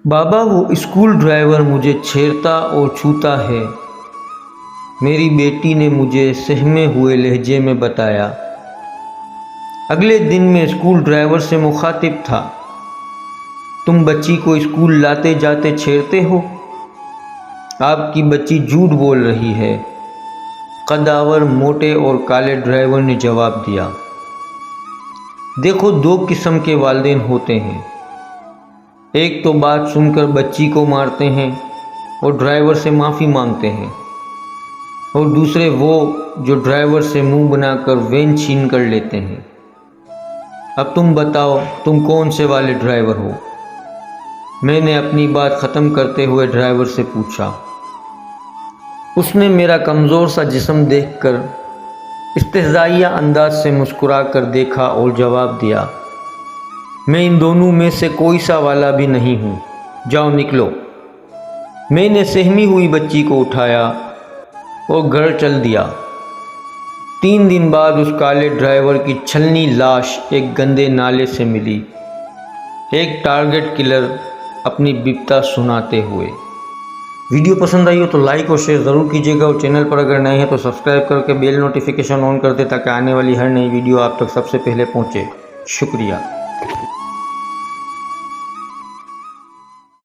बाबा वो school driver मुझे छेड़ता और छूता है, मेरी बेटी ने मुझे सहमे हुए लहजे में बताया। अगले दिन मैं स्कूल ड्राइवर से मुखातिब था। तुम बच्ची को स्कूल लाते जाते छेड़ते हो? आपकी बच्ची झूठ बोल रही है, कदावर मोटे और काले ड्राइवर ने जवाब दिया। देखो, दो किस्म के वालिदैन होते हैं। एक तो बात सुनकर बच्ची को मारते हैं और ड्राइवर से माफ़ी मांगते हैं, और दूसरे वो जो ड्राइवर से मुंह बनाकर वैन छीन कर लेते हैं। अब तुम बताओ, तुम कौन से वाले ड्राइवर हो? मैंने अपनी बात ख़त्म करते हुए ड्राइवर से पूछा। उसने मेरा कमज़ोर सा जिस्म देखकर इस्तेज़ाइया अंदाज से मुस्कुरा कर देखा और जवाब दिया, मैं इन दोनों में से कोई सा वाला भी नहीं हूँ, जाओ निकलो। मैंने सहमी हुई बच्ची को उठाया और घर चल दिया। 3 दिन बाद उस काले ड्राइवर की छलनी लाश एक गंदे नाले से मिली, एक टारगेट किलर अपनी बिपता सुनाते हुए। वीडियो पसंद आई हो तो लाइक और शेयर ज़रूर कीजिएगा, और चैनल पर अगर नए हैं तो सब्सक्राइब करके बेल नोटिफिकेशन ऑन कर दे ताकि आने वाली हर नई वीडियो आप तक सबसे पहले पहुँचे। शुक्रिया।